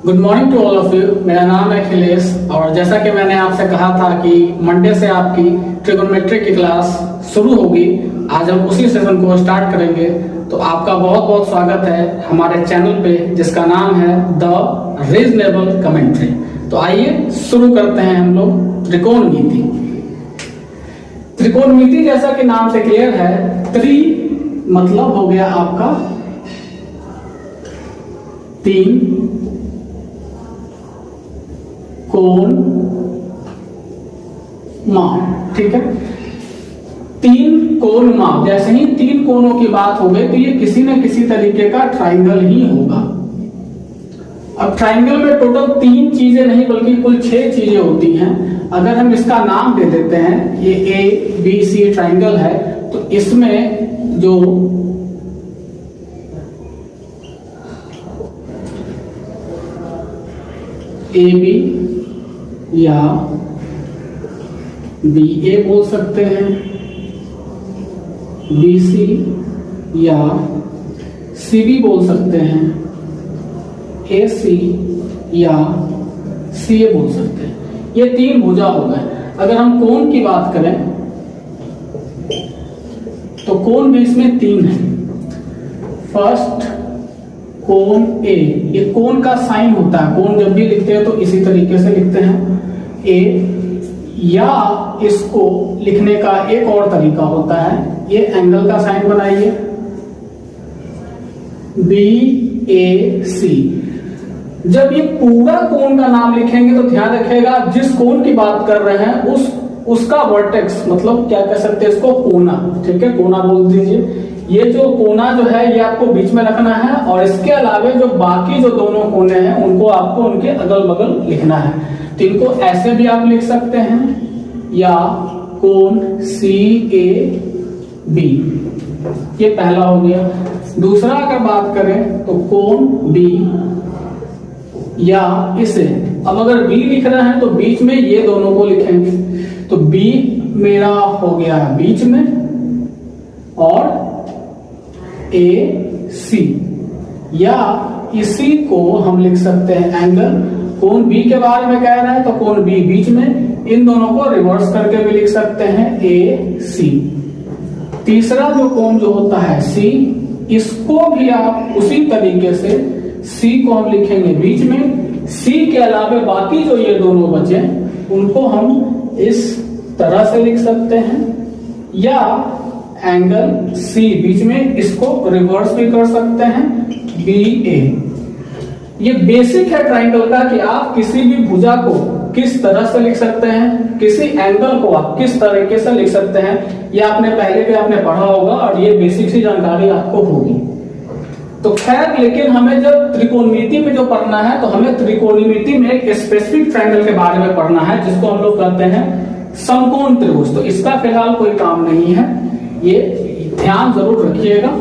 Good morning to all of you. मेरा नाम है अखिलेश और जैसा कि मैंने आपसे कहा था कि मंडे से आपकी ट्रिगोनोमेट्री की क्लास शुरू होगी। आज हम उसी सेशन को स्टार्ट करेंगे। तो आपका बहुत बहुत स्वागत है हमारे चैनल पे जिसका नाम है द रीजनेबल कमेंट्री। तो आइए शुरू करते हैं हम लोग त्रिकोणमिति। त्रिकोणमिति जैसा कि नाम से क्लियर है, त्रि मतलब हो गया आपका तीन, कोण माप, ठीक है। तीन कोण माप, जैसे ही तीन कोणों की बात हो गई तो ये किसी न किसी तरीके का ट्राइंगल ही होगा। अब ट्राइंगल में टोटल तीन चीजें नहीं बल्कि कुल 6 चीजें होती हैं। अगर हम इसका नाम दे देते हैं, ये ए बी सी ट्राइंगल है, तो इसमें जो ए बी या बी ए बोल सकते हैं, बी सी या सी बी बोल सकते हैं, ए सी या सी ए बोल सकते हैं। ये तीन भुजा हो गए। अगर हम कोण की बात करें तो कोण भी इसमें तीन है। फर्स्ट कोण ए, ये कोण का साइन होता है। कोण जब भी लिखते हैं तो इसी तरीके से लिखते हैं ए, या इसको लिखने का एक और तरीका होता है, ये एंगल का साइन बनाइए बी ए सी। जब ये पूरा कोण का नाम लिखेंगे तो ध्यान रखिएगा जिस कोण की बात कर रहे हैं उसका वर्टेक्स, मतलब क्या कह सकते हैं इसको, कोना, ठीक है, कोना बोल दीजिए। ये जो कोना जो है ये आपको बीच में रखना है और इसके अलावे जो बाकी जो दोनों कोने हैं उनको आपको उनके अगल बगल लिखना है। तो इनको ऐसे भी आप लिख सकते हैं, या कोण सी ए बी, ये पहला हो गया। दूसरा अगर बात करें तो कोण बी या इसे, अब अगर बी लिख रहे हैं तो बीच में ये दोनों को लिखेंगे। तो बी मेरा हो गया बीच में और ए सी, या इसी को हम लिख सकते हैं एंगल। कोण बी के बारे में कह रहे हैं तो कोण बी बीच में, इन दोनों को रिवर्स करके भी लिख सकते हैं ए सी। तीसरा जो कोण जो होता है सी, इसको भी आप उसी तरीके से सी को हम लिखेंगे बीच में। सी के अलावे बाकी जो ये दोनों बचे उनको हम इस तरह से लिख सकते हैं, या एंगल सी बीच में, इसको रिवर्स भी कर सकते हैं बी ए। ये बेसिक है ट्राइंगल का कि आप किसी भी भुजा को किस तरह से लिख सकते हैं, किसी एंगल को आप किस तरीके से लिख सकते हैं। ये आपने पहले भी आपने पढ़ा होगा और ये बेसिक सी जानकारी आपको होगी। तो खैर, लेकिन हमें जब त्रिकोणमिति में जो पढ़ना है तो हमें त्रिकोणमिति में एक स्पेसिफिक ट्राइंगल के बारे में पढ़ना है जिसको हम लोग कहते हैं समकोण त्रिभुज। तो इसका फिलहाल कोई काम नहीं है, ये ध्यान जरूर रखिएगा।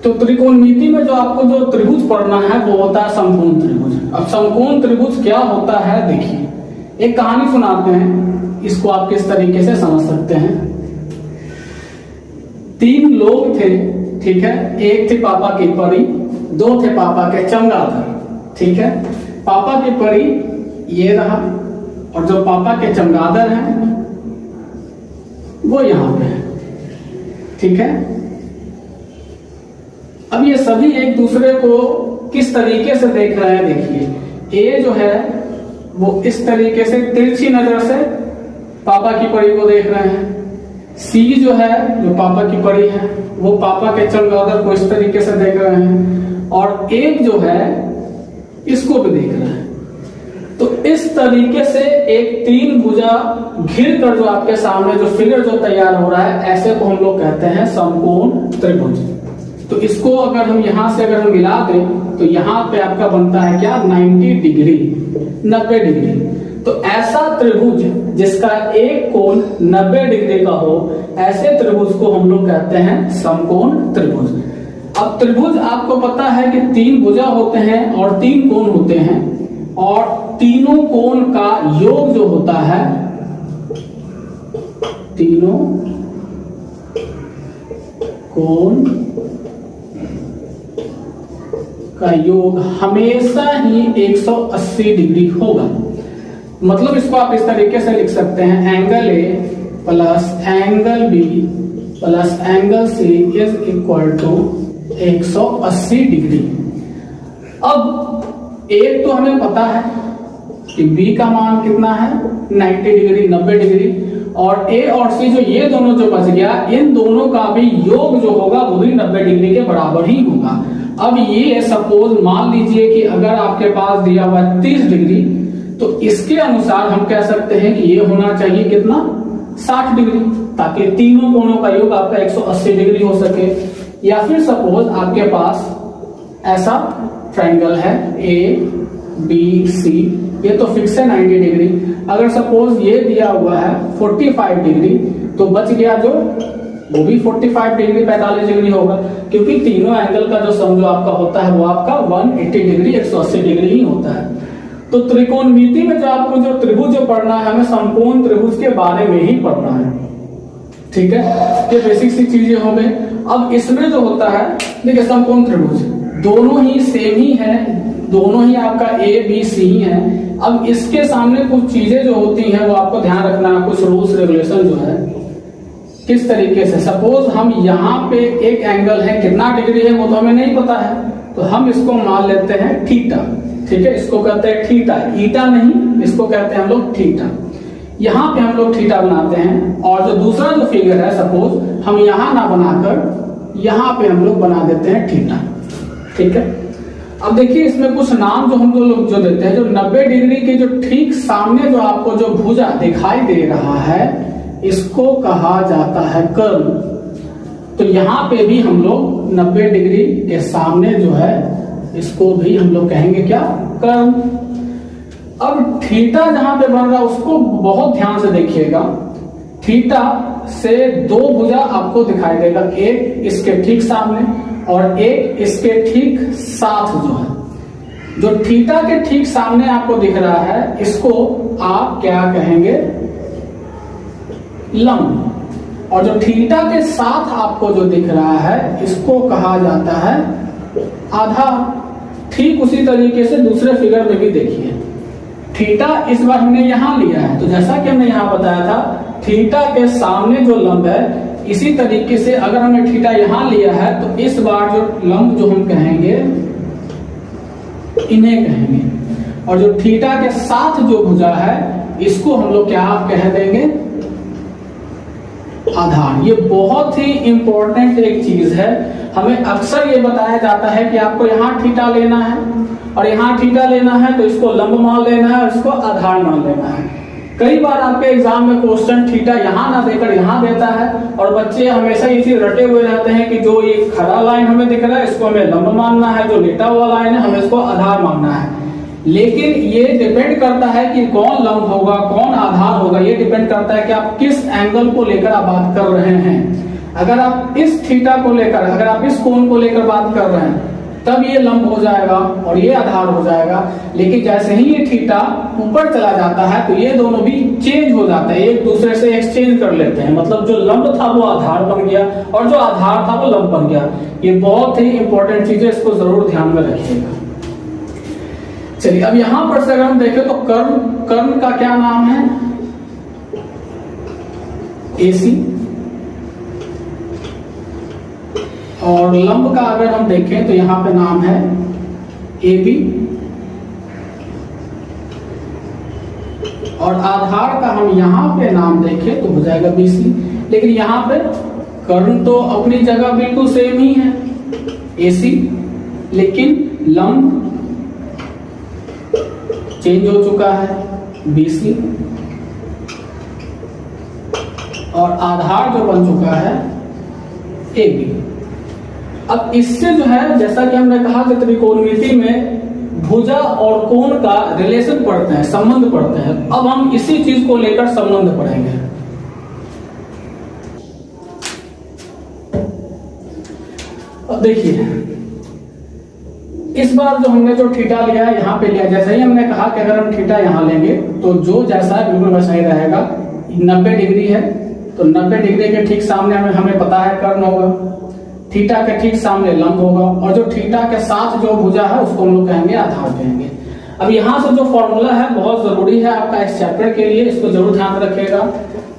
तो त्रिकोणमिति में जो आपको जो त्रिभुज पढ़ना है वो होता है समकोण त्रिभुज। अब समकोण त्रिभुज क्या होता है, देखिए एक कहानी सुनाते हैं, इसको आप किस तरीके से समझ सकते हैं। 3 लोग थे, ठीक है। एक थे पापा की परी, 2 थे पापा के चमगादड़, ठीक है। पापा की परी ये रहा और जो पापा के चमगादड़ हैं वो यहां पे है, ठीक है। अब ये सभी एक दूसरे को किस तरीके से देख रहे हैं, देखिए। ए जो है वो इस तरीके से तिरछी नजर से पापा की परी को देख रहे हैं। सी जो है, जो पापा की परी है, वो पापा के चमगादड़ को इस तरीके से देख रहे हैं, और एक जो है इसको भी देख रहे हैं। तो इस तरीके से एक 3 भुजा घिर कर जो आपके सामने जो फिगर जो तैयार हो रहा है, ऐसे को हम लोग कहते हैं समकोण त्रिभुज। तो इसको अगर हम यहां से अगर हम मिला दें तो यहां पे आपका बनता है क्या, 90 डिग्री, 90 डिग्री। तो ऐसा त्रिभुज जिसका एक कोण 90 डिग्री का हो, ऐसे त्रिभुज को हम लोग कहते हैं समकोण त्रिभुज। अब त्रिभुज आपको पता है कि 3 भुजा होते हैं और 3 कोण होते हैं। और तीनों कोण का योग जो होता है, तीनों कोण का योग हमेशा ही 180 डिग्री होगा। मतलब इसको आप इस तरीके से लिख सकते हैं, angle A plus angle B plus angle C is equal to 180 degree. अब एक तो हमें पता है कि बी का मान कितना है 90 डिग्री 90 डिग्री, और ए और सी जो ये दोनों जो बच गया, इन दोनों का भी योग जो होगा वो भी 90 डिग्री के बराबर ही होगा। अब ये सपोज मान लीजिए कि अगर आपके पास दिया हुआ 30 डिग्री, तो इसके अनुसार हम कह सकते हैं कि ये होना चाहिए कितना 60 डिग्री, ताकि तीनों कोणों का योग आपका 180 डिग्री हो सके। या फिर सपोज आपके पास ऐसा ट्रायंगल है ए बी सी, ये तो फिक्स है 90 डिग्री। अगर सपोज ये दिया हुआ है 45 डिग्री, तो बच गया जो वो भी 45 डिग्री 45 डिग्री होगा, क्योंकि तीनों एंगल का जो सम जो आपका होता है वो आपका 180 डिग्री 180 डिग्री ही होता है। तो त्रिकोणमिति में जो आपको जो त्रिभुज जो पढ़ना है, हमें समकोण त्रिभुज के बारे में ही पढ़ना है, ठीक है। ये बेसिक सी चीजें हो गई। अब इसमें जो होता है, देखिए समकोण त्रिभुज दोनों ही सेम ही है, दोनों ही आपका ए बी सी ही है। अब इसके सामने कुछ चीजें जो होती हैं वो आपको ध्यान रखना है, कुछ रूल्स रेगुलेशन जो है किस तरीके से। सपोज हम यहाँ पे एक एंगल है, कितना डिग्री है वो तो हमें नहीं पता है, तो हम इसको मान लेते हैं थीटा, ठीक है। इसको कहते हैं थीटा, ईटा नहीं, इसको कहते हैं हम लोग थीटा। यहाँ पे हम लोग थीटा बनाते हैं, और जो दूसरा जो फिगर है सपोज हम यहाँ ना बनाकर यहाँ पे हम लोग बना देते हैं थीटा, ठीक है। अब देखिए इसमें कुछ नाम जो हम लोग जो देते हैं, जो 90 डिग्री के जो ठीक सामने जो आपको जो भुजा दिखाई दे रहा है, इसको कहा जाता है कर्व। तो यहाँ पे भी हम लोग 90 डिग्री के सामने जो है इसको भी हम लोग कहेंगे क्या, कर्व। अब थीटा जहां पे बन रहा है उसको बहुत ध्यान से देखिएगा। थीटा से दो भुजा आपको दिखाई देगा, एक इसके ठीक सामने और एक इसके ठीक साथ जो है। जो थीटा के ठीक सामने आपको दिख रहा है, इसको आप क्या कहेंगे, लंब। और जो थीटा के साथ आपको जो दिख रहा है, इसको कहा जाता है आधार। ठीक उसी तरीके से दूसरे फिगर में भी देखिए, थीटा इस बार हमने यहां लिया है, तो जैसा कि हमने यहां बताया था थीटा के सामने जो लंब है, इसी तरीके से अगर हमने थीटा यहां लिया है, तो इस बार जो लंब जो हम कहेंगे इन्हें कहेंगे। और जो थीटा के साथ जो भुजा है, इसको हम लोग क्या कह देंगे, आधार। ये बहुत ही इंपॉर्टेंट एक चीज है। हमें अक्सर ये बताया जाता है कि आपको यहाँ थीटा लेना है और यहाँ थीटा लेना है, तो इसको लंब मान लेना है और इसको आधार मान लेना है। कई बार आपके एग्जाम में क्वेश्चन थीटा यहाँ ना देकर यहाँ देता है, और बच्चे हमेशा ये चीज रटे हुए रहते हैं कि जो ये खड़ा लाइन हमें दिख रहा है इसको हमें लंब मानना है, जो लेटा हुआ लाइन है हमें इसको आधार मानना है। लेकिन ये डिपेंड करता है कि कौन लंब होगा कौन आधार होगा, ये डिपेंड करता है कि आप किस एंगल को लेकर आप बात कर रहे हैं। अगर आप इस थीटा को लेकर, अगर आप इस कोण को लेकर बात कर रहे हैं, तब ये लंब हो जाएगा और ये आधार हो जाएगा। लेकिन जैसे ही ये थीटा ऊपर चला जाता है, तो ये दोनों भी चेंज हो जाते हैं, एक दूसरे से एक्सचेंज कर लेते हैं। मतलब जो लंब था वो आधार बन गया और जो आधार था वो लंब बन गया। ये बहुत ही इंपॉर्टेंट चीज है, इसको जरूर ध्यान में रखिएगा। चलिए अब यहां पर से अगर हम देखें तो कर्म का क्या नाम है, AC। और लंब का अगर हम देखें तो यहां पे नाम है AB। और आधार का हम यहां पे नाम देखें तो हो जाएगा BC। लेकिन यहां पे कर्ण तो अपनी जगह बिल्कुल सेम ही है AC, लेकिन लंब चेंज हो चुका है BC, और आधार जो बन चुका है AB। अब इससे जो है, जैसा कि हमने कहा कि त्रिकोणमिति में भुजा और कोण का रिलेशन पढ़ते हैं, संबंध पढ़ते हैं। अब हम इसी चीज को लेकर संबंध पढ़ेंगे। अब देखिए इस बार जो हमने जो थीटा लिया है यहाँ पे लिया, जैसे ही हमने कहा कि अगर हम थीटा यहाँ लेंगे तो जो जैसा है बिल्कुल वैसा ही रहेगा। 90 डिग्री है तो 90 डिग्री के ठीक सामने हमें पता है कर्ण होगा, थीटा के ठीक सामने लंब होगा, और जो थीटा के साथ जो भुजा है उसको हम लोग कहेंगे आधार कहेंगे। अब यहाँ से जो फॉर्मूला है बहुत जरूरी है आपका इस चैप्टर के लिए, इसको जरूर ध्यान रखिएगा।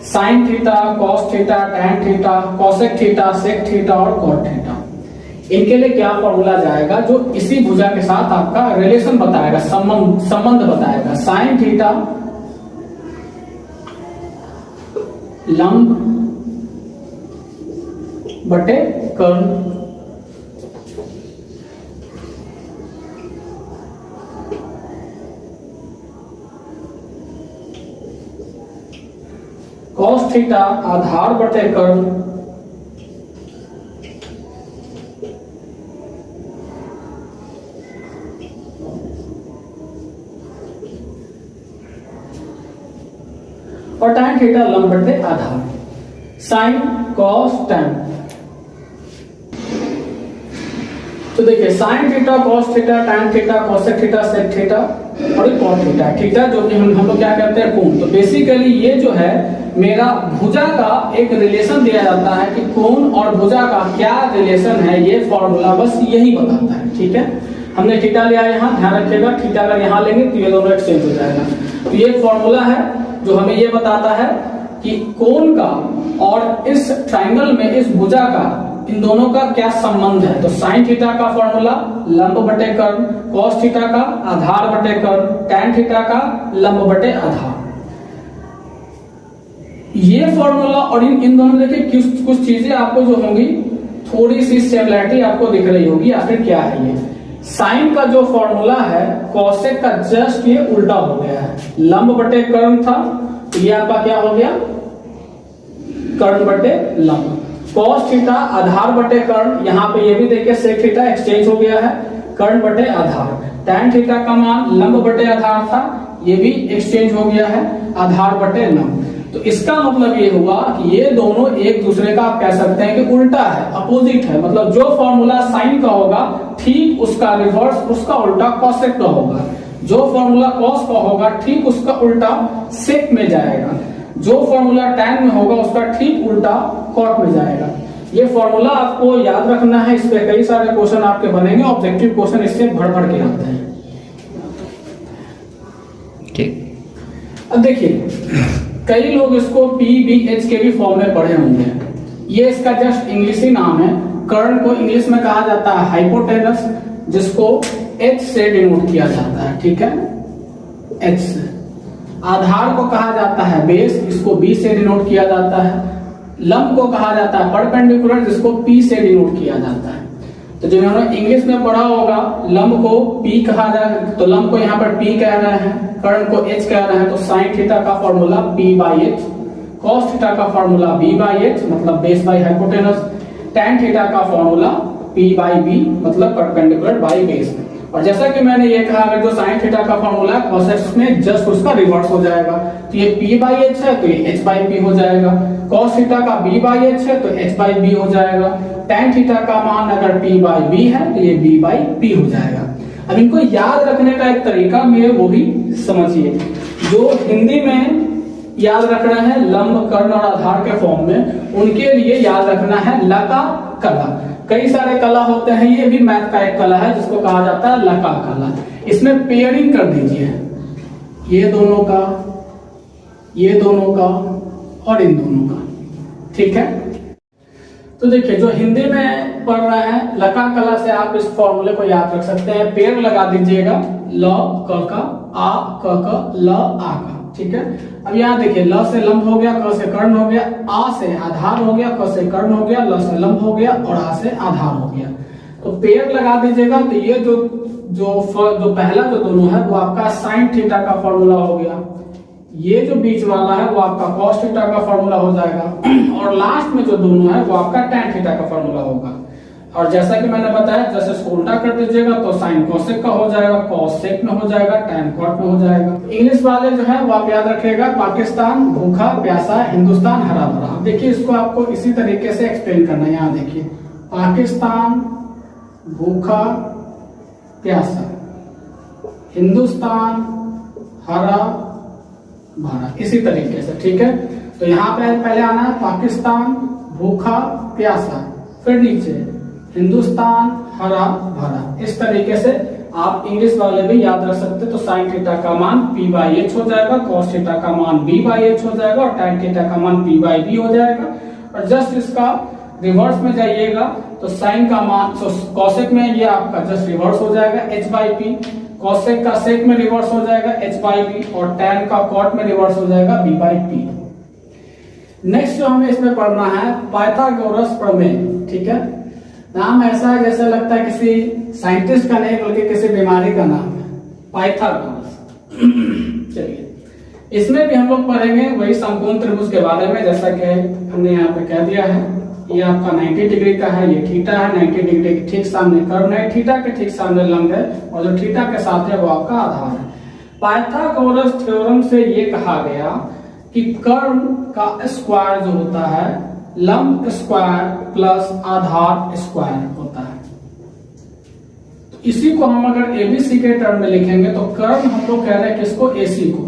Sine theta, cos theta, tan theta, cosec theta, sec theta और कॉट थीटा, इनके लिए क्या फॉर्मूला जाएगा जो इसी भुजा के साथ आपका रिलेशन बताएगा, संबंध बताएगा। साइन थीटा लंब बटे कर्ण, कॉस थीटा आधार बटे कर्ण, और tan थीटा लंब बटे आधार। साइन कॉस टैन, तो देखिए sine theta, cos theta, tan theta, cosec theta, sec theta और कॉट थीटा। थीटा जो कि हम लोग क्या कहते हैं कोण। तो बेसिकली ये जो है मेरा भुजा का एक रिलेशन दिया जाता है कि कोण और भुजा का क्या रिलेशन है, ये फॉर्मूला बस यही बताता है। ठीक है, हमने थीटा लिया यहाँ, ध्यान रखिएगा थीटा अगर यहाँ लेंगे तो ये दोनों एक्सचेंज हो जाएगा। तो ये फॉर्मूला है जो हमें ये बताता है कि कोण का और इस ट्राइंगल में इस भुजा का, इन दोनों का क्या संबंध है। तो साइन थीटा का फॉर्मूला लंब बटे कर्ण, कॉस थीटा का आधार बटे कर्ण, टैन थीटा का लंब बटे आधार। ये फॉर्मूला और इन दोनों में देखिए कुछ चीजें आपको जो होंगी थोड़ी सी सिमिलरिटी आपको दिख रही होगी। आखिर क्या है ये, साइन का जो फॉर्मूला है कॉसेक का जस्ट ये उल्टा हो गया है। लंब बटे कर्ण था तो ये आपका क्या हो गया, कर्ण बटे लंब। कॉस थीटा आधार बटे कर्ण, यहाँ पे ये भी देखिए सेक थीटा एक्सचेंज हो गया है, कर्ण बटे आधार। टैन थीटा का मान लंब बटे आधार था, ये भी एक्सचेंज हो गया है, आधार बटे लंब। तो इसका मतलब ये हुआ कि ये दोनों एक दूसरे का आप कह सकते हैं कि उल्टा है, अपोजिट है। मतलब जो फॉर्मूला साइन का होगा ठीक उसका रिवर्स, उसका उल्टा कॉसेक का होगा। जो फॉर्मूला कॉस का होगा ठीक उसका उल्टा सेक में जाएगा। जो फॉर्मूला टैन में होगा उसका ठीक उल्टा कॉट में जाएगा। ये फॉर्मूला आपको याद रखना है, इस पे कई सारे क्वेश्चन आपके बनेंगे, ऑब्जेक्टिव क्वेश्चन इससे भर भर के आते हैं। ठीक, अब देखिए कई लोग इसको PBH के भी फॉर्म में पढ़े होंगे। ये इसका जस्ट इंग्लिश ही नाम है। कर्ण को इंग्लिश में कहा जाता है हाइपोटेनस, जिसको H से डिनोट किया जाता है। ठीक है, H से। आधार को कहा जाता है बेस, इसको B से डिनोट किया जाता है। लंब को कहा जाता है परपेंडिकुलर, जिसको P से डिनोट किया जाता है। तो जिन्होंने इंग्लिश में पढ़ा होगा लंब को P कहा जाए, तो लंब को यहाँ पर P कह रहे हैं, कर्ण को H कह रहे हैं। तो साइन थीटा का फॉर्मूला P/H, कॉस थीटा का फॉर्मूला B/H मतलब base by hypotenuse, tan theta का फॉर्मूला P/B मतलब परपेंडिकुलर बाय बेस। और जैसा कि मैंने ये कहा अगर जो साइन थीटा का फॉर्मूला है कॉसेक में जस्ट उसका रिवर्स हो जाएगा। तो ये P/H है तो ये H/P हो जाएगा। कॉस थीटा का B/H है तो H/B हो जाएगा। टैन थीटा का मान अगर P/B है तो ये B/P हो जाएगा। अब इनको याद रखने का एक तरीका भी है, वो भी समझिए। जो हिंदी में याद रख रहे हैं लंब, कर्ण और आधार के फॉर्म में, उनके लिए याद रखना है लका कला। कई सारे कला होते हैं, ये भी मैथ का एक कला है जिसको कहा जाता है लका कला। इसमें पेयरिंग कर दीजिए, ये दोनों का, ये दोनों का और इन दोनों का। ठीक है, तो देखिए जो हिंदी में पढ़ रहे हैं लका कला से आप इस फॉर्मूले को याद रख सकते हैं। पेड़ लगा दीजिएगा, ल क का, आ क ल आ का। ठीक है, अब यहाँ देखिए ल से लंब हो गया, क से कर्ण हो गया, आ से आधार हो गया, क से कर्ण हो गया, ल से लंब हो गया और आ से आधार हो गया। तो पेड़ लगा दीजिएगा। तो ये जो पहला जो दोनों है वो आपका साइन थीटा का फॉर्मूला हो गया, ये जो बीच वाला है वो आपका कॉस थीटा का फॉर्मूला हो जाएगा, और लास्ट में जो दोनों है वो आपका टैन थीटा का फॉर्मूला होगा। और जैसा कि मैंने बताया जैसे इसको उल्टा कर दीजिएगा तो साइन कोसेक का हो जाएगा, कॉस सेक में हो जाएगा, टैन कॉट में हो जाएगा। इंग्लिश वाले जो है वो आप याद रखिएगा, पाकिस्तान भूखा प्यासा, हिंदुस्तान हरा भरा। देखिए इसको आपको इसी तरीके से एक्सप्लेन करना है। यहाँ देखिए पाकिस्तान भूखा प्यासा, हिंदुस्तान हरा भरा, इसी तरीके से। ठीक है, तो यहाँ पे पहले आना है पाकिस्तान भूखा प्यासा, फिर नीचे हिंदुस्तान हरा भरा। इस तरीके से आप इंग्लिश वाले भी याद रख सकते। तो साइन थीटा का मान p/h हो जाएगा, कॉस थीटा का मान b/h हो जाएगा और टैन थीटा का मान p/b हो जाएगा। और जस्ट इसका रिवर्स में जाइएगा तो साइन का मान कॉसेक में ये आपका जस्ट रिवर्स हो जाएगा h/p, कॉसेक का सेक में रिवर्स हो जाएगा h/b और टैन का कॉट में रिवर्स हो जाएगा b/p। नेक्स्ट जो हमें इसमें पढ़ना है पाइथागोरस प्रमेय। ठीक है, नाम ऐसा है जैसे लगता है किसी साइंटिस्ट का नहीं बल्कि किसी बीमारी का नाम है, पाइथागोरस। चलिए, इसमें भी हम लोग पढ़ेंगे वही समकोण त्रिभुज के बारे में, जैसा कि हमने यहाँ पे कह दिया है। ये आपका 90 डिग्री का है, ये थीटा है, 90 डिग्री के ठीक सामने कर्ण है, थीटा के ठीक सामने लंब है और जो थीटा के साथ है वो आपका आधार है। पाइथागोरस थ्योरम से ये कहा गया कि कर्ण का स्क्वायर जो होता है लंब स्क्वायर प्लस आधार स्क्वायर होता है। तो इसी को हम अगर एबीसी के टर्म में लिखेंगे तो कर्ण हम लोग कह रहे हैं किसको, एसी को।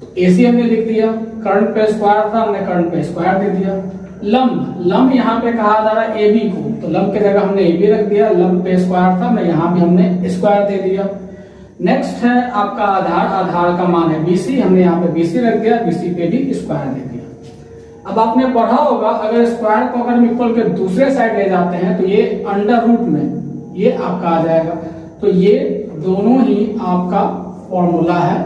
तो एसी हमने लिख दिया, कर्ण पे स्क्वायर था, हमने कर्ण पे स्क्वायर दे दिया। लंब यहाँ पे कहा जा रहा है एबी को, तो लंब की जगह हमने एबी रख दिया, लंब पे स्क्वायर था, मैं यहाँ भी हमने स्क्वायर दे दिया। नेक्स्ट है आपका आधार का मान है बीसी, हमने यहाँ पे बीसी रख दिया, बीसी पे भी स्क्वायर दे दिया। अब आपने पढ़ा होगा अगर स्क्वायर को अगर हम इक्वल के दूसरे साइड ले जाते हैं तो ये अंडर रूट में ये आपका आ जाएगा। तो ये दोनों ही आपका फॉर्मूला है,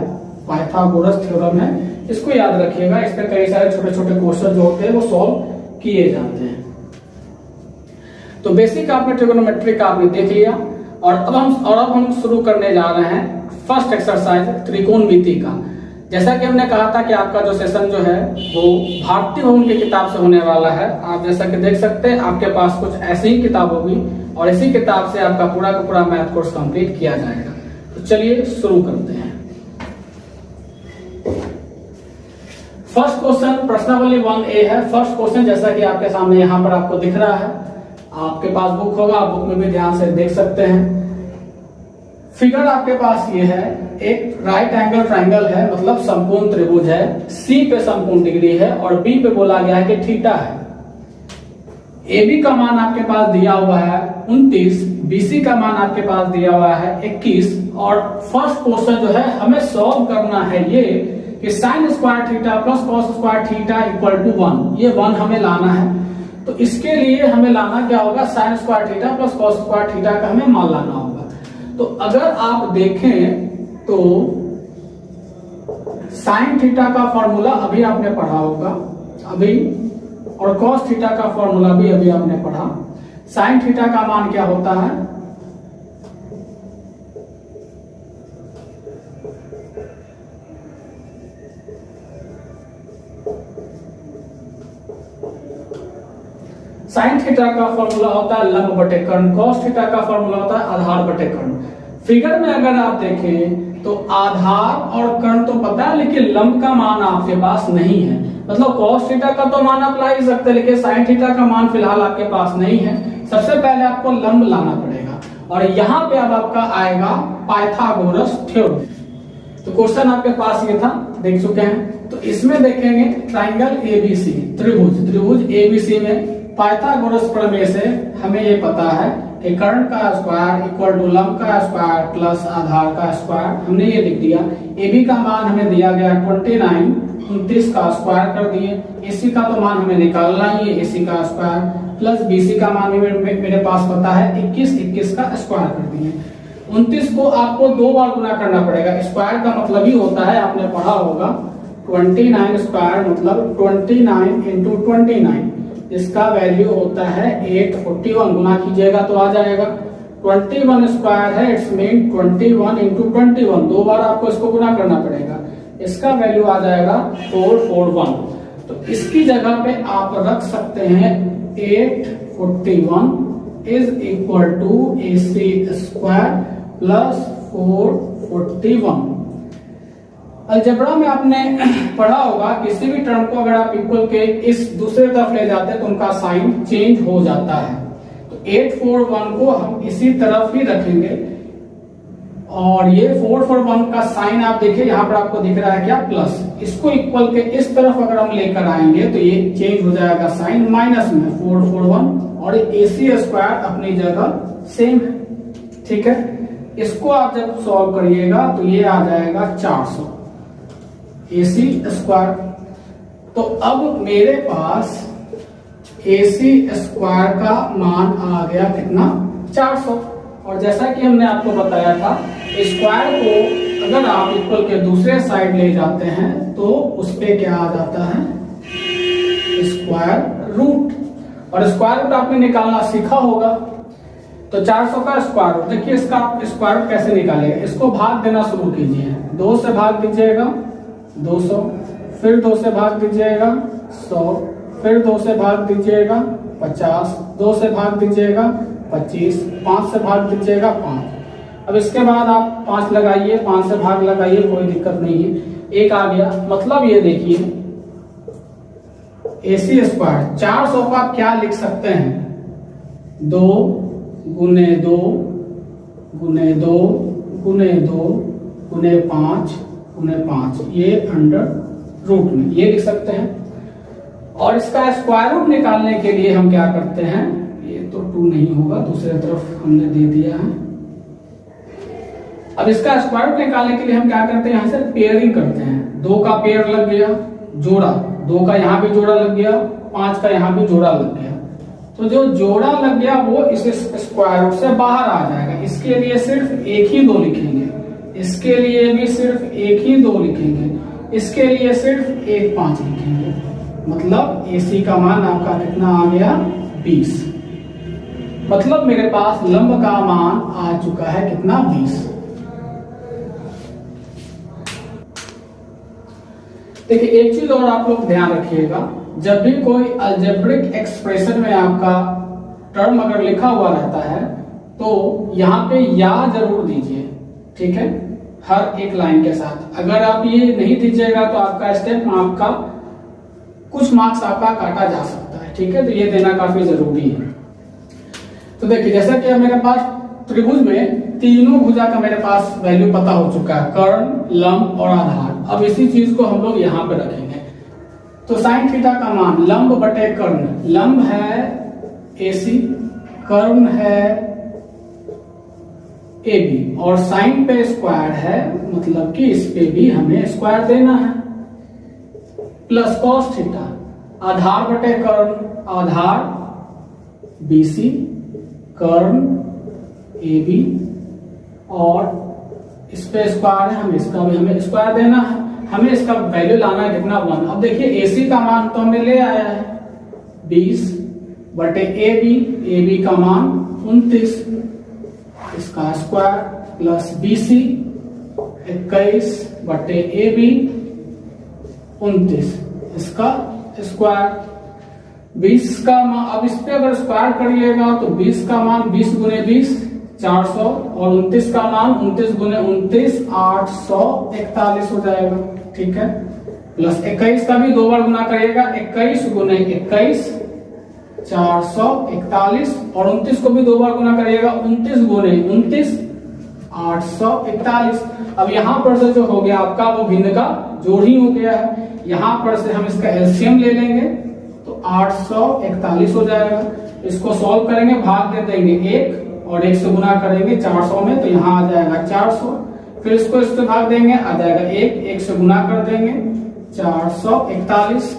पाइथागोरस थ्योरम है, इसको याद रखिएगा। इस पर कई सारे छोटे छोटे क्वेश्चन जो होते हैं वो सॉल्व किए जाते हैं। तो बेसिक आपने ट्रिगोनोमेट्री का आपने देख लिया और अब हम शुरू करने जा रहे हैं फर्स्ट एक्सरसाइज त्रिकोणमिति का। जैसा कि हमने कहा था कि आपका जो सेशन जो है वो भारतीय भवन की किताब से होने वाला है। आप जैसा कि देख सकते हैं आपके पास कुछ ऐसी ही किताब होगी और इसी किताब से आपका पूरा का पूरा मैथ कोर्स कंप्लीट किया जाएगा। तो चलिए शुरू करते हैं। फर्स्ट क्वेश्चन प्रश्नावली 1A है। फर्स्ट क्वेश्चन जैसा कि आपके सामने यहाँ पर आपको दिख रहा है, आपके पास बुक होगा, आप बुक में भी ध्यान से देख सकते हैं। फिगर आपके पास ये है, एक राइट एंगल ट्राइंगल है, मतलब समकोण त्रिभुज है। सी पे समकोण डिग्री है और बी पे बोला गया है कि थीटा है। AB का मान आपके पास दिया हुआ है 29, BC का मान आपके पास दिया हुआ है 21 और फर्स्ट क्वेश्चन जो है हमें सॉल्व करना है ये कि sine square theta plus cos square theta equal to 1, ये 1 हमें लाना है। तो इसके लिए हमें लाना क्या होगा, sign square theta plus cos square theta का हमें मान लाना होगा। तो अगर आप देखें तो साइन थीटा का फॉर्मूला अभी आपने पढ़ा होगा अभी, और कॉस थीटा का फॉर्मूला भी अभी आपने पढ़ा। साइन थीटा का मान क्या होता है, साइन थीटा का फॉर्मूला होता है लंब बटे कर्ण, कॉस थीटा का फॉर्मूला होता है आधार बटे कर्ण। फिगर में अगर आप देखें तो आधार और कर्ण तो पता है लेकिन लंब का मान आपके पास नहीं है। मतलब कॉस थीटा का तो मान आप ला ही सकते हैं लेकिन साइन थीटा का मान फिलहाल आपके पास नहीं है। सबसे पहले आपको लंब लाना पड़ेगा और यहाँ पे अब आपका आएगा पाइथागोरस थ्योरम। तो क्वेश्चन आपके पास ये था, देख चुके हैं। तो इसमें देखेंगे ट्राइंगल एबीसी, त्रिभुज एबीसी में पाइथागोरस प्रमेय से हमें ये पता है कि कर्ण का स्क्वायर इक्वल टू लंब का स्क्वायर प्लस आधार का स्क्वायर। हमने ये लिख दिया। AB का मान हमें दिया गया 29 का स्क्वायर कर दिए। AC का तो मान हमें निकालना ही है, AC का स्क्वायर प्लस BC का मान मेरे पास पता है 21 का स्क्वायर कर दिए। 29 को आपको 2 बार गुना करना पड़ेगा। स्क्वायर का मतलब ही होता है, आपने पढ़ा होगा 29 स्क्वायर मतलब 29 इंटू 29, इसका वैल्यू होता है 841। गुना कीजिएगा तो आ जाएगा 21 स्क्वायर है, इट्स मीन 21 इंटू 21, 2 बार आपको इसको गुना करना पड़ेगा। इसका वैल्यू आ जाएगा 441। तो इसकी जगह पे आप रख सकते हैं 841 is equal to AC square plus 441। Algebra में आपने पढ़ा होगा किसी भी टर्म को अगर आप इक्वल के इस दूसरे तरफ ले जाते हैं तो उनका साइन चेंज हो जाता है। तो 841 को हम इसी तरफ ही रखेंगे, और ये 441 का साइन आप देखिए यहाँ पर आपको दिख रहा है क्या, प्लस। इसको इक्वल के इस तरफ अगर हम लेकर आएंगे तो ये चेंज हो जाएगा साइन माइनस में 441, और AC स्क्वायर अपनी जगह सेम है, ठीक है। इसको आप जब सॉल्व करिएगा तो ये आ जाएगा 400 AC स्क्वायर। तो अब मेरे पास AC स्क्वायर का मान आ गया कितना, 400। और जैसा कि हमने आपको बताया था, स्क्वायर को अगर आप इक्वल के दूसरे साइड ले जाते हैं तो उस पे क्या आ जाता है, स्क्वायर रूट। और स्क्वायर रूट आपने निकालना सीखा होगा। तो 400 का स्क्वायर रूट, देखिए इसका आप स्क्वायर रूट कैसे निकालेगा, इसको भाग देना शुरू कीजिए। 2 से भाग दीजिएगा 200, फिर 2 से भाग दीजिएगा 100, फिर 2 से भाग दीजिएगा 50, 2 से भाग दीजिएगा 25, 5 से भाग दीजिएगा 5। अब इसके बाद आप 5 लगाइए, 5 से भाग लगाइए, कोई दिक्कत नहीं है, 1 आ गया। मतलब ये देखिए AC स्क्वायर 400 का आप क्या लिख सकते हैं, 2 गुने 2 गुने 2 गुने 2 गुने 5 गुने 5, ये अंडर रूट में ये लिख सकते हैं। और इसका स्क्वायर रूट निकालने के लिए हम क्या करते हैं, ये तो 2 नहीं होगा, दूसरी तरफ हमने दे दिया है। अब इसका स्क्वायर रूट निकालने के लिए हम क्या करते हैं, यहां से पेयरिंग करते हैं। 2 का पेयर लग गया जोड़ा, 2 का यहां भी जोड़ा लग गया, 5 का यहां भी जोड़ा लग गया। तो जो जोड़ा लग गया वो इस स्क्वायर रूट से बाहर आ जाएगा। इसके लिए सिर्फ एक ही 2 लिखेंगे, इसके लिए भी सिर्फ एक ही 2 लिखेंगे, इसके लिए सिर्फ एक 5 लिखेंगे। मतलब AC का मान आपका कितना आ गया, 20। मतलब मेरे पास लंब का मान आ चुका है कितना, 20। देखिए एक चीज और आप लोग ध्यान रखिएगा, जब भी कोई अलजेब्रिक एक्सप्रेशन में आपका टर्म अगर लिखा हुआ रहता है तो यहाँ पे या जरूर दीजिए, ठीक है, हर एक लाइन के साथ। अगर आप ये नहीं दीजिएगा तो आपका स्टेप में आपका कुछ मार्क्स आपका काटा जा सकता है, ठीक है। तो ये देना काफी जरूरी है। तो देखिए जैसा कि मेरे पास त्रिभुज में तीनों भुजा का मेरे पास वैल्यू पता हो चुका है, कर्ण, लंब और आधार। अब इसी चीज को हम लोग यहाँ पे रखेंगे। तो साइन थीटा का मान लंब बटे कर्ण, लंब है AC, कर्ण है AB, और साइन पे स्क्वायर है, मतलब कि इस पे भी हमें स्क्वायर देना है, प्लस कॉस थीटा। आधार बटे कर्ण, आधार BC, कर्ण AB, और इस पे स्क्वायर है, इसका भी हमें स्क्वायर देना है। हमें इसका वैल्यू लाना है कितना, 1। अब देखिए AC का मान तो हमने ले आया है 20 बटे AB का मान 29, इसका स्क्वायर प्लस BC 21 बटे AB 29, इसका स्क्वायर 20 का मान। अब इस पे अगर स्क्वायर करिएगा तो 20 का मान 20 गुने 20 400, और 29 का मान 29 गुने 29 841 हो जाएगा, ठीक है। प्लस 21 का भी 2 बार गुना करिएगा, 21 गुने 21 441, और 29 को भी 2 बार गुना करिएगा, 29 गुने 29 841। अब यहाँ पर से जो हो गया आपका वो भिन्न का जोड़ ही हो गया है। यहाँ पर से हम इसका एलसीएम ले लेंगे तो 841 हो जाएगा। इसको सॉल्व करेंगे, भाग दे देंगे 1 और 1 से गुना करेंगे 400 में, तो यहाँ आ जाएगा 400। फिर इसको इससे भाग देंगे, आ जाएगा 1 से गुना कर देंगे 441,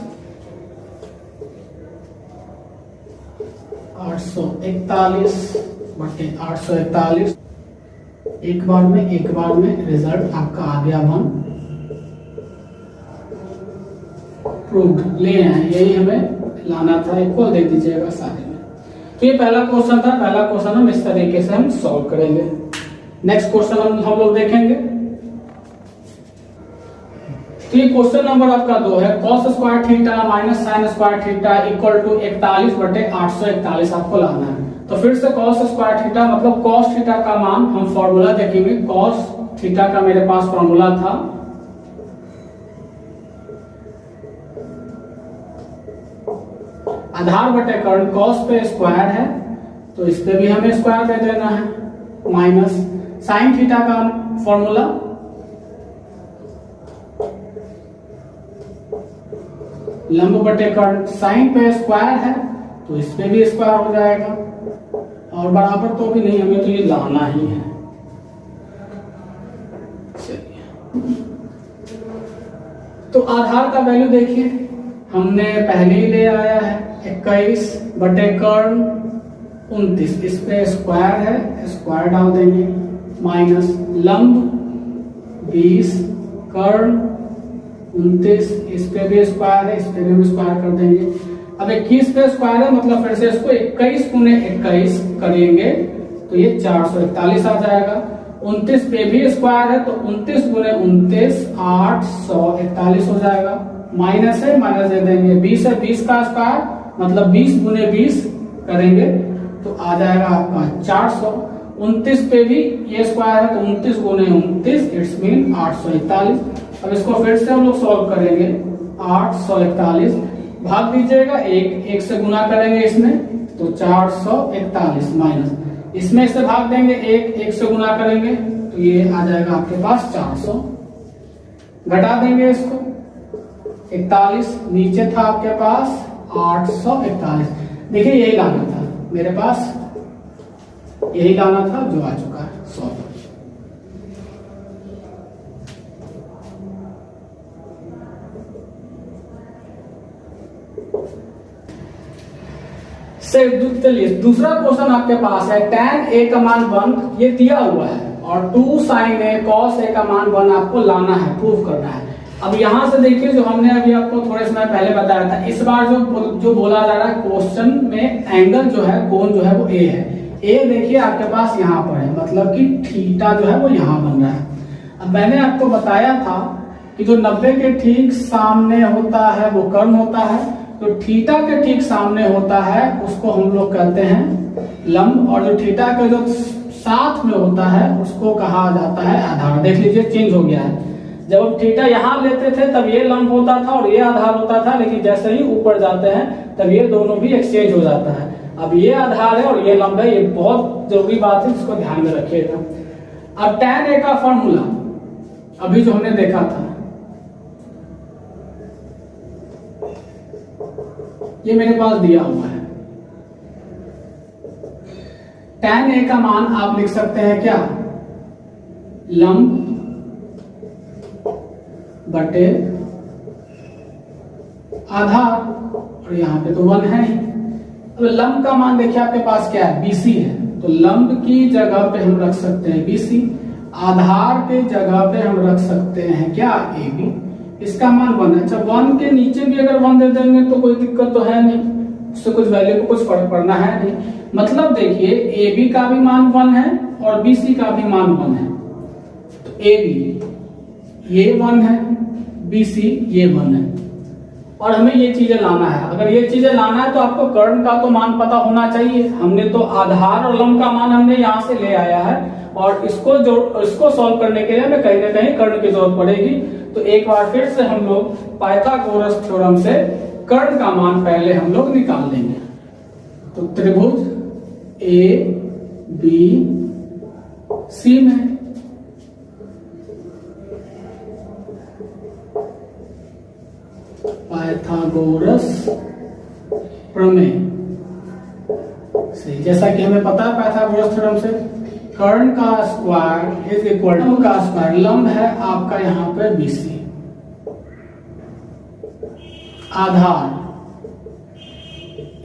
841 बटे 841। एक बार में रिजल्ट आपका आ गया 1। प्रूव्ड ले आए, यही हमें लाना था, इक्वल दे दीजिएगा सारे में। तो ये पहला क्वेश्चन था। पहला क्वेश्चन हम इस तरीके से हम सॉल्व करेंगे। नेक्स्ट क्वेश्चन हम लोग देखेंगे। तो ये क्वेश्चन नंबर आपका 2 है। cos square theta minus sine square theta equal to 41 बटे 841 आपको लाना है। तो फिर से cos स्क्वायर थीटा मतलब cos थीटा का मान हम फॉर्मूला देखेंगे। cos थीटा का मेरे पास फॉर्मूला था आधार बटे कर्ण, cos पे स्क्वायर है तो इस पे भी हमें स्क्वायर दे देना है, माइनस साइन थीटा का फॉर्मूला, लंब बटे कर्ण, साइन पे स्क्वायर है तो इस पे भी स्क्वायर हो जाएगा, और बराबर तो भी नहीं, हमें तो ये लाना ही है। चलिए, तो आधार का वैल्यू देखिए, हमने पहले ही ले आया है 21 बटे कर्ण 29, इस पे स्क्वायर है, स्क्वायर डाल देंगे, माइनस लंब 20 कर्ण 29, इस पे भी स्क्वायर है, इस पे भी स्क्वायर कर देंगे। अब 21 पे स्क्वायर है मतलब फिर से इसको 21 गुने 21 करेंगे तो ये 441 आ जाएगा। 29 पे भी स्क्वायर है तो 29 गुने 29 841 हो जाएगा। माइनस है, माइनस दे देंगे, 20 है, 20 का स्क्वायर मतलब 20 गुने 20 करेंगे तो आ जाएगा आपका 400। 29 पे भी ये स्क्वायर है तो 29 गुने 29 इट्स मीन 841। अब इसको फिर से हम लोग सॉल्व करेंगे, 841 भाग दीजिएगा, एक से गुना करेंगे इसमें तो 441 माइनस इसमें इससे भाग देंगे, एक से गुना करेंगे तो ये आ जाएगा आपके पास 400। घटा देंगे इसको, 41 नीचे था आपके पास 841। देखिए यही लाना था मेरे पास, यही लाना था जो आ चुका है 100। चलिए दूसरा क्वेश्चन आपके पास है, tan a का मान 1 ये दिया हुआ है और 2 sin a cos a का मान 1 आपको लाना है, प्रूव करना है। अब यहां से देखिए जो हमने अभी आपको थोड़े समय पहले बताया था, इस बार जो बोला जा रहा है क्वेश्चन में एंगल जो है, कोण जो है वो a है। a देखिए आपके पास यहाँ पर है, मतलब कि थीटा जो है वो यहाँ बन रहा है। अब मैंने आपको बताया था कि जो 90 के ठीक सामने होता है वो कर्ण होता है, तो थीटा के ठीक सामने होता है उसको हम लोग कहते हैं लंब, और जो थीटा के जो साथ में होता है उसको कहा जाता है आधार। देख लीजिए चेंज हो गया है, जब हम थीटा यहाँ लेते थे तब ये लंब होता था और ये आधार होता था, लेकिन जैसे ही ऊपर जाते हैं तब ये दोनों भी एक्सचेंज हो जाता है। अब ये आधार है और ये लंब है, ये बहुत जरूरी बात है, इसको ध्यान में रखिएगा। अब tan a का फॉर्मूला अभी जो हमने देखा था, ये मेरे पास दिया हुआ है। tan a का मान आप लिख सकते हैं क्या, लंब बटे आधार, और यहाँ पे तो 1 है ही। अब लंब का मान देखिए आपके पास क्या है, BC है, तो लंब की जगह पे हम रख सकते हैं BC, आधार के जगह पे हम रख सकते हैं क्या, AB, इसका मान 1 है। अच्छा 1 के नीचे भी अगर 1 दे देंगे तो कोई दिक्कत तो है नहीं, उससे कुछ वैल्यू को कुछ फर्क पड़ना है नहीं। मतलब देखिए AB का भी मान 1 है और BC का भी मान 1 है, तो AB ये 1 है, BC ये 1 है, और हमें ये चीजें लाना है। अगर ये चीजें लाना है तो आपको कर्ण का तो मान पता होना चाहिए। हमने तो आधार और लंब का मान हमने यहाँ से ले आया है, और इसको सॉल्व करने के लिए हमें कहीं ना कहीं कर्ण की जरूरत पड़ेगी। तो एक बार फिर से हम लोग पाइथागोरस थ्योरम से कर्ण का मान पहले हम लोग निकाल देंगे। तो त्रिभुज ABC में पाइथागोरस प्रमेय से, जैसा कि हमें पता है पाइथागोरस थ्योरम से, कर्ण का स्क्वायर इज इक्वल टू का स्क्वायर, लंब है आपका यहाँ पे BC, आधार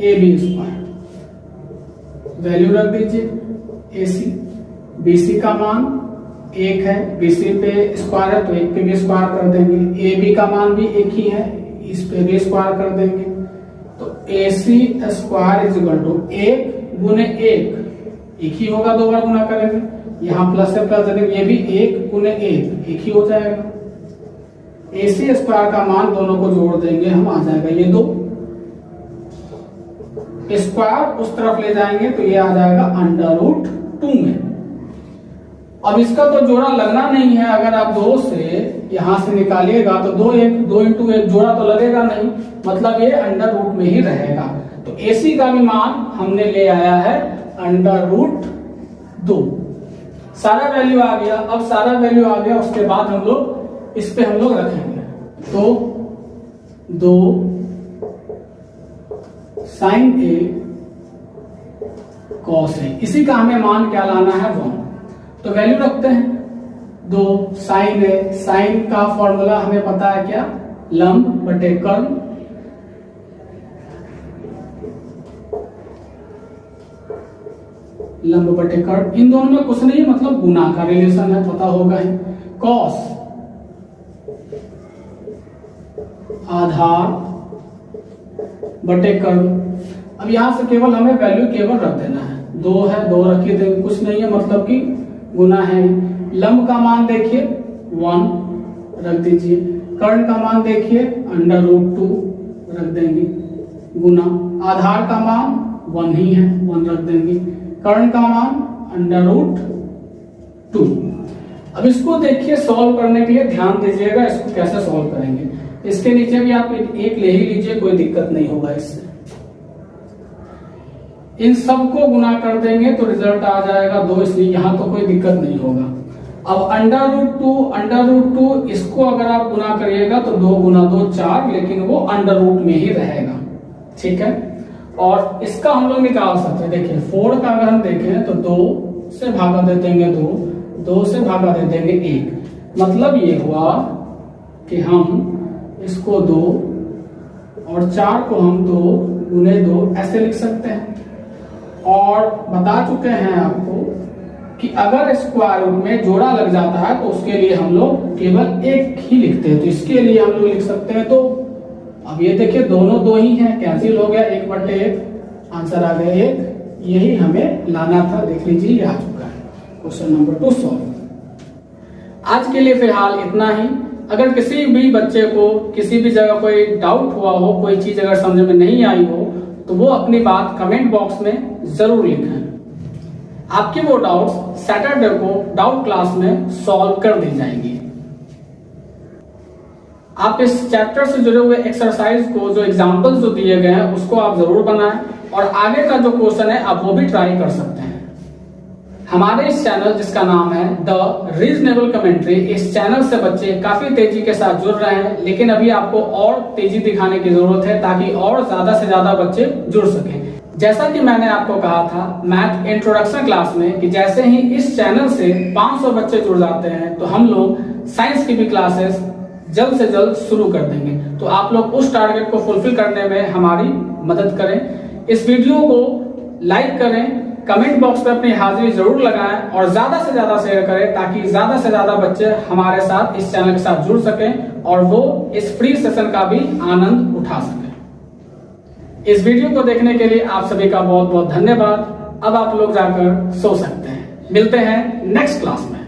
AB स्क्वायर, वैल्यू रख दीजिए AC, BC का मान 1 है, BC पे स्क्वायर है तो 1 पे भी स्क्वायर कर देंगे, AB का मान भी 1 ही है, इस पे भी स्क्वायर कर देंगे, तो AC square is equal to 1 गुने 1 ही होगा, 2 बार गुना करेंगे, यहाँ प्लस से प्लस देंगे, ये भी 1 गुने 1 ही हो जाएगा। AC स्क्वायर का मान दोनों को जोड़ देंगे हम, आ जाएगा ये 2, स्क्वायर उस तरफ ले जाएंगे तो ये आ जाएगा √2 में। अब इसका तो जोड़ा लगना नहीं है, अगर आप 2 से यहां से निकालिएगा तो 2 इंटू 1 जोड़ा तो लगेगा नहीं, मतलब ये √2 में ही रहेगा। तो AC का भी मान हमने ले आया है √2, सारा वैल्यू आ गया। अब सारा वैल्यू आ गया, उसके बाद हम लोग इस पे हम लोग रखेंगे। तो 2 sin A cos A, इसी का हमें मान क्या लाना है 1। तो वैल्यू रखते हैं 2 sin A। साइन का फॉर्मूला हमें पता है क्या, लंब बटे कर्ण। लंब बटे कर्ण, इन दोनों में कुछ नहीं, मतलब गुना का रिलेशन है, पता होगा ही। कॉस आधार बटे कर्ण। अब यहां से केवल हमें वैल्यू केवल रख देना है, 2 है 2 रखिए, देंगे कुछ नहीं है, मतलब कि गुना है। लंब का मान देखिए 1 रख दीजिए, कर्ण का मान देखिए √2 रख देंगे, गुना। आधार का मान 1 ही है, 1 रख देंगे, कर्ण का मान √2। अब इसको देखिए सॉल्व करने के लिए ध्यान दीजिएगा, इसको कैसे सॉल्व करेंगे। इसके नीचे भी आप एक ले ही लीजिए, कोई दिक्कत नहीं होगा इससे। इन सबको गुना कर देंगे तो रिजल्ट आ जाएगा 2, इसलिए यहां तो कोई दिक्कत नहीं होगा। अब √2 इसको अगर आप गुना करिएगा तो 2 गुना 2 4, लेकिन वो अंडर रूट में ही रहेगा, ठीक है। और इसका हम लोग निकाल सकते हैं, देखिए 4 का अगर हम देखें तो 2 से भागा दे देंगे 2 से भागा दे देंगे 1। मतलब ये हुआ कि हम इसको 2 और 4 को हम 2 गुने 2 ऐसे लिख सकते हैं। और बता चुके हैं आपको कि अगर स्क्वायर रूट में जोड़ा लग जाता है तो उसके लिए हम लोग केवल 1 ही लिखते हैं, तो इसके लिए हम लोग लिख सकते हैं। तो अब ये देखिए दोनों 2 ही हैं, कैंसिल हो गया, 1/1 आंसर आ गया 1। यही हमें लाना था, देख लीजिए ये आ चुका है। Question number 2 solve. आज के लिए फिलहाल इतना ही। अगर किसी भी बच्चे को किसी भी जगह कोई डाउट हुआ हो, कोई चीज अगर समझ में नहीं आई हो, तो वो अपनी बात कमेंट बॉक्स में जरूर लिखें। आपकी वो डाउट्स सैटरडे को डाउट क्लास में सॉल्व कर दी जाएंगी। आप इस चैप्टर से जुड़े हुए एक्सरसाइज को, जो एग्जाम्पल्स जो दिए गए हैं, उसको आप जरूर बनाएं और आगे का जो क्वेश्चन है आप वो भी ट्राई कर सकते हैं। हमारे इस चैनल जिसका नाम है द रीजनेबल कमेंट्री, इस चैनल से बच्चे काफी तेजी के साथ जुड़ रहे हैं, लेकिन अभी आपको और तेजी दिखाने की जरूरत है ताकि और ज्यादा से ज्यादा बच्चे जुड़ सकें। जैसा कि मैंने आपको कहा था मैथ इंट्रोडक्शन क्लास में कि जैसे ही इस चैनल से 500 बच्चे जुड़ जाते हैं तो हम लोग साइंस की भी क्लासेस जल्द से जल्द शुरू कर देंगे। तो आप लोग उस टारगेट को फुलफिल करने में हमारी मदद करें। इस वीडियो को लाइक करें, कमेंट बॉक्स पर अपनी हाजिरी जरूर लगाएं और ज्यादा से ज्यादा शेयर करें ताकि ज्यादा से ज्यादा बच्चे हमारे साथ इस चैनल के साथ जुड़ सकें और वो इस फ्री सेशन का भी आनंद उठा सकें। इस वीडियो को देखने के लिए आप सभी का बहुत बहुत धन्यवाद। अब आप लोग जाकर सो सकते हैं। मिलते हैं नेक्स्ट क्लास में।